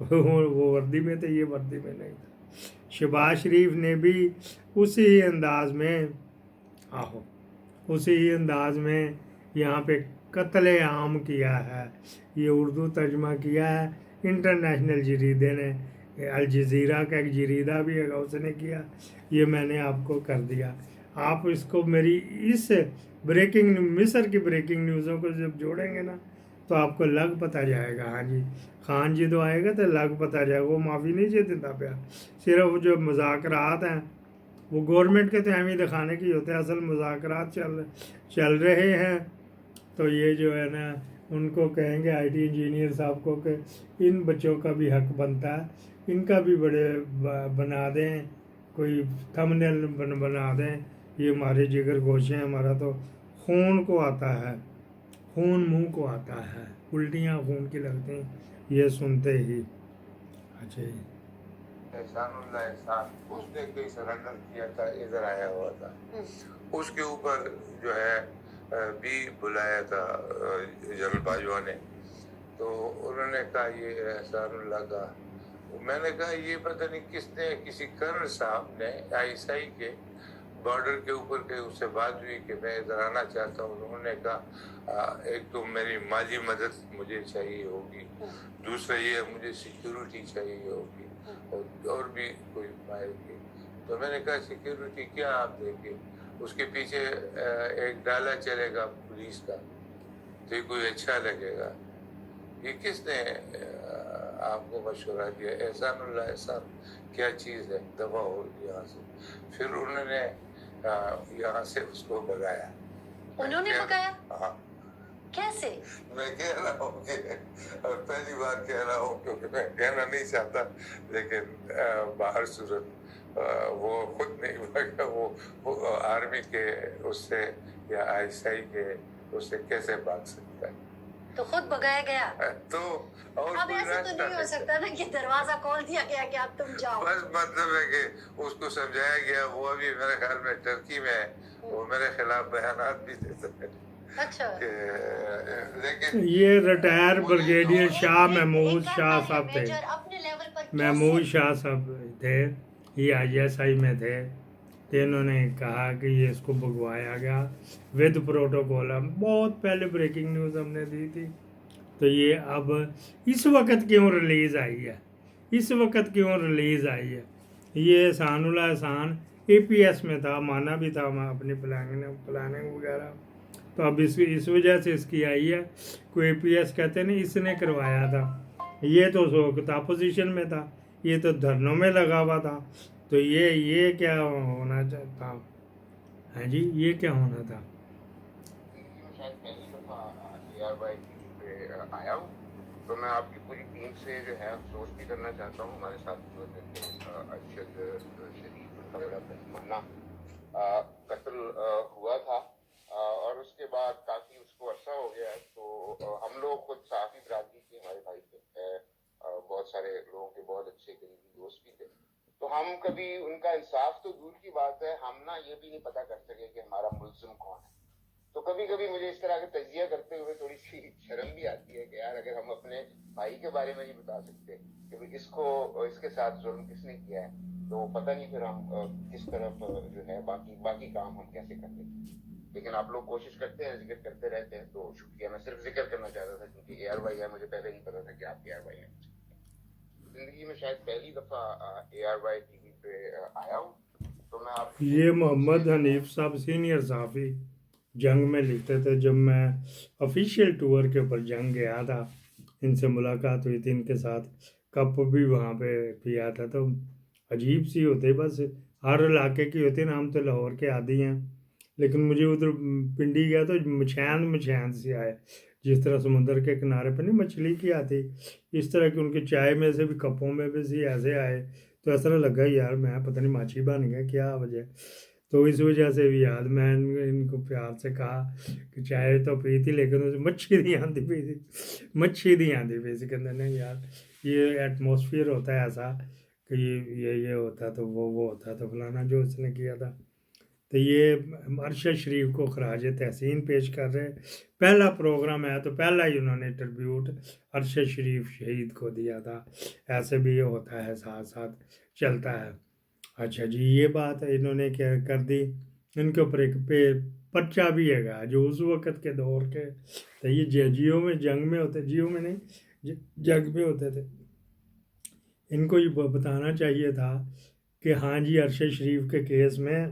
وہ وردی میں تھے، یہ وردی میں نہیں تھا۔ شہباز شریف نے بھی اسی انداز میں اسی انداز میں یہاں پہ قتل عام کیا ہے، یہ اردو ترجمہ کیا ہے انٹرنیشنل جریدے نے، الجزیرہ کا ایک جریدہ بھی ہے اس نے کیا، یہ میں نے آپ کو کر دیا۔ آپ اس کو میری اس مصر کی بریکنگ نیوزوں کو جب جوڑیں گے نا تو آپ کو لگ پتہ جائے گا۔ ہاں جی، خان جی تو آئے گا تو لگ پتہ جائے گا، وہ معافی نہیں چاہتا پیا، صرف جو مذاکرات ہیں وہ گورنمنٹ کے تو اہمی دکھانے کی ہوتے ہیں، اصل مذاکرات چل رہے ہیں۔ تو یہ جو ہے نا ان کو کہیں گے آئی ٹی انجینئر صاحب کو کہ ان بچوں کا بھی حق بنتا ہے، ان کا بھی بڑے بنا دیں، کوئی تھمبنیل بنا دیں، یہ ہمارے جگر گوشے ہیں، ہمارا تو خون کو آتا ہے، خون منہ کو آتا ہے، الٹیاں خون کی لگتی ہیں یہ سنتے ہی۔ اچھا جی، احسان اللہ احسان، اس نے کوئی سرنڈر کیا تھا، ادھر آیا ہوا تھا، اس کے اوپر جو ہے بھی بلایا تھا جنرل باجوہ نے، تو انہوں نے کہا یہ احسان اللہ کا، میں نے کہا یہ پتہ نہیں کس نے، کسی کرنل صاحب نے آئی کے بارڈر کے اوپر کے اس سے بات ہوئی کہ میں ادھر آنا چاہتا ہوں، انہوں نے کہا ایک تو میری مالی مدد مجھے چاہیے ہوگی، دوسرا یہ مجھے سیکیورٹی چاہیے ہوگی، اور بھی کوئی فائل کی۔ تو میں نے کہا سیکیورٹی کیا آپ دیں گے؟ اس کے پیچھے ایک ڈالا چلے گا پولیس کا، تو یہ کوئی اچھا لگے گا؟ یہ کس نے آپ کو مشورہ دیا؟ احسان اللہ احسان کیا چیز ہے؟ دفع ہو یہاں سے۔ پھر انہوں نے یہاں سے اس کو بھگایا۔ انہوں نے بھگایا؟ ہاں، کیسے؟ میں کہہ رہا ہوں کہ پہلی بار کہہ رہا ہوں کیونکہ میں کہنا نہیں چاہتا، لیکن باہر صورت وہ خود نہیں بھاگا، وہ آرمی کے اس سے یا ISI کے اس سے کیسے بھاگ سکتا ہے؟ تو خود بھگایا گیا؟ تو اور اب کوئی ایسے تو راستہ نہیں ہو سکتا نا کہ دروازہ کھول دیا گیا کہ اب تم جاؤ۔ بس مطلب ہے کہ اس کو سمجھایا گیا، وہ ابھی میرے خیال میں ٹرکی میں ہے، وہ میرے خلاف بیانات بھی دیتا ہے۔ اچھا، لیکن یہ ریٹائر بریگیڈیئر شاہ محمود شاہ صاحب تھے، میجر اپنے لیول پر محمود شاہ صاحب تھے، یہ ISI میں تھے، تو انہوں نے کہا کہ یہ اس کو بھگوایا گیا ود پروٹوکول۔ بہت پہلے بریکنگ نیوز ہم نے دی تھی، تو یہ اب اس وقت کیوں ریلیز آئی ہے، اس وقت کیوں ریلیز آئی ہے؟ یہ احسان اللہ احسان APS میں تھا، مانا بھی تھا اپنی پلاننگ وغیرہ، تو اب اس وجہ سے اس کی آئی ہے۔ کوئی APS کہتے نہیں، اس نے کروایا تھا، یہ تو اپوزیشن میں تھا، یہ تو دھرنوں میں لگا ہوا تھا، تو یہ کیا ہونا تھا؟ ہاں جی، یہ کیا ہونا تھا؟ شاید پہلی دفعہ ARY پہ آیا ہوں، تو میں آپ کی پوری ٹیم سے جو ہے افسوس بھی کرنا چاہتا ہوں۔ ہمارے ساتھ جو ارشد شریف منا قتل ہوا تھا، اور اس کے بعد کافی اس کو عرصہ ہو گیا ہے، تو ہم لوگ خود صحافی برادری کے ہمارے بھائی تھے، بہت سارے لوگوں کے بہت اچھے قریبی دوست بھی تھے، تو ہم کبھی ان کا انصاف تو دور کی بات ہے، ہم نا یہ بھی نہیں پتہ کر سکے کہ ہمارا ملزم کون ہے۔ تو کبھی کبھی مجھے اس طرح کا تجزیہ کرتے ہوئے تھوڑی سی شرم بھی آتی ہے کہ یار اگر ہم اپنے بھائی کے بارے میں نہیں بتا سکتے کہ اس کے ساتھ ظلم کس نے کیا ہے، تو پتہ نہیں پھر ہم کس طرف جو ہے باقی کام ہم کیسے کر لیتے۔ لیکن آپ لوگ کوشش کرتے ہیں، ذکر کرتے رہتے ہیں، تو شکریہ۔ میں صرف ذکر کرنا چاہتا تھا کیونکہ ARY ہے، مجھے پہلے نہیں پتا تھا کہ آپ ARY ہیں۔ زندگی میں شاید پہلی دفعہ ARY TV پہ آیا ہوں، تو میں آپ یہ محمد حنیف صاحب سینئر صحافی جنگ میں لکھتے تھے، جب میں آفیشیل ٹور کے اوپر جنگ گیا تھا ان سے ملاقات ہوئی تھی، ان کے ساتھ کپ بھی وہاں پہ پیا تھا، تو عجیب سی ہوتے، بس ہر علاقے کی ہوتی نا، ہم تو لاہور کے عادی ہیں، لیکن مجھے ادھر پنڈی گیا تو مچھیند سی آئے، جس طرح سمندر کے کنارے پہ نہیں مچھلی کی آتی، اس طرح کی ان کی چائے میں سے بھی کپوں میں بھی سی ایسے آئے، تو ایسا لگا یار میں پتہ نہیں ماچھی بن گیا کیا وجہ، تو اس وجہ سے بھی یاد میں ان کو پیار سے کہا کہ چائے تو پی تھی لیکن مچھی نہیں آتی پی تھی، مچھی نہیں آتی پی تھی، کہتے نہیں یار یہ ایٹماسفیئر ہوتا ہے ایسا کہ یہ ہوتا تو وہ ہوتا تو فلانا جو اس نے کیا تھا، تو یہ ارشد شریف کو خراج تحسین پیش کر رہے. پہلا پروگرام ہے تو پہلا ہی انہوں نے ٹربیوٹ ارشد شریف شہید کو دیا تھا. ایسے بھی یہ ہوتا ہے، ساتھ ساتھ چلتا ہے. اچھا جی، یہ بات انہوں نے کیا کر دی. ان کے اوپر ایک پرچہ بھی ہے گا جو اس وقت کے دور کے، تو یہ جیو میں جنگ میں ہوتے، جیو میں نہیں جنگ میں ہوتے تھے. ان کو یہ بتانا چاہیے تھا کہ ہاں جی ارشد شریف کے کیس میں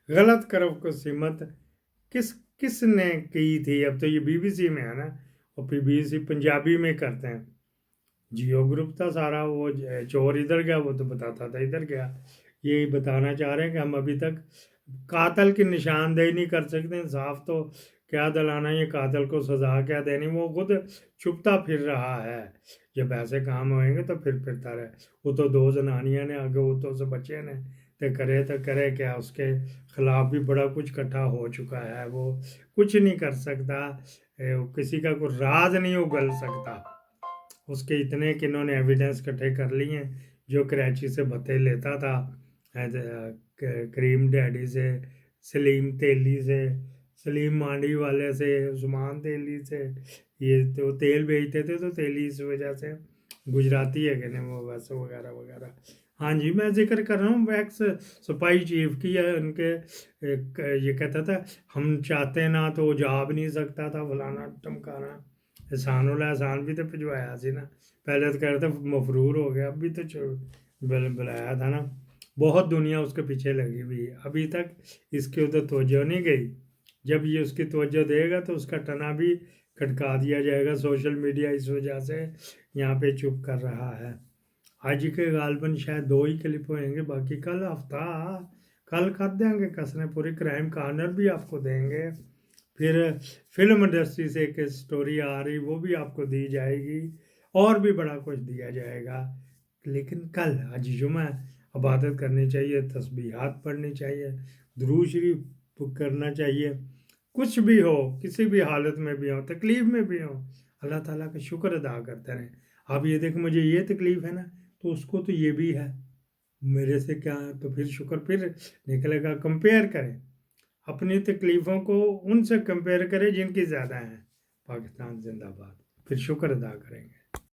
غلط کرو کو سمت کس نے کی تھی. اب تو یہ بی بی سی میں ہے نا، اور پھر بی بی سی پنجابی میں کرتے ہیں. جیو گروپ تھا سارا، وہ چور ادھر گیا وہ تو بتاتا تھا ادھر گیا. یہی بتانا چاہ رہے ہیں کہ ہم ابھی تک قاتل کی نشاندہی نہیں کر سکتے. انصاف تو کیا دلانا، یہ قاتل کو سزا کیا دینی، وہ خود چھپتا پھر رہا ہے. جب ایسے کام ہوئیں گے تو پھر پھرتا رہے. وہ تو 2 زنانیاں نے آگے وہ تو سے بچے نے تو کرے کیا، اس کے خلاف بھی بڑا کچھ اکٹھا ہو چکا ہے. وہ کچھ نہیں کر سکتا، کسی کا کوئی راز نہیں اگل سکتا. اس کے اتنے کہ انہوں نے ایویڈنس اکٹھے کر لی ہیں. جو کراچی سے بھتے لیتا تھا، کریم ڈیڈی سے، سلیم تیلی سے، سلیم مانڈی والے سے، عثمان تیلی سے، یہ تو تیل بیچتے تھے تو تیلی اس وجہ سے گجراتی ہے کہ نہیں وہ ویسے وغیرہ وغیرہ. ہاں جی، میں ذکر کر رہا ہوں ایکس سپاہی چیف کی ہے. ان کے یہ کہتا تھا ہم چاہتے نا تو وہ جا بھی نہیں سکتا تھا، فلانا ٹمکانا. احسان اللہ احسان بھی تو بھجوایا سی نا. پہلے تو کہہ رہے تھے مفرور ہو گیا، اب بھی تو بلایا تھا نا. بہت دنیا اس کے پیچھے لگی ہوئی ہے، ابھی تک اس کے ادھر توجہ نہیں گئی. جب یہ اس کی توجہ دے گا تو اس کا ٹنا بھی کھٹکا دیا جائے گا. سوشل میڈیا اس وجہ سے یہاں پہ چپ کر رہا ہے. آج کے غالباً شاید 2 ہی کلپ ہوئیں گے، باقی کل کل کر دیں گے کسنے پوری. کرائم کارنر بھی آپ کو دیں گے. پھر فلم انڈسٹری سے ایک سٹوری آ رہی، وہ بھی آپ کو دی جائے گی، اور بھی بڑا کچھ دیا جائے گا. لیکن کل آج جمعہ، عبادت کرنی چاہیے، تسبیحات پڑھنی چاہیے، درود شریف کرنا چاہیے. کچھ بھی ہو، کسی بھی حالت میں بھی ہو، تکلیف میں بھی ہو، اللہ تعالیٰ کا شکر ادا کرتے رہیں. اب یہ دیکھ مجھے یہ تکلیف ہے نا، تو اس کو تو یہ بھی ہے، میرے سے کیا ہے، تو پھر شکر پھر نکلے گا. کمپیئر کریں اپنی تکلیفوں کو، ان سے کمپیئر کریں جن کی زیادہ ہیں. پاکستان زندہ باد. پھر شکر ادا کریں گے.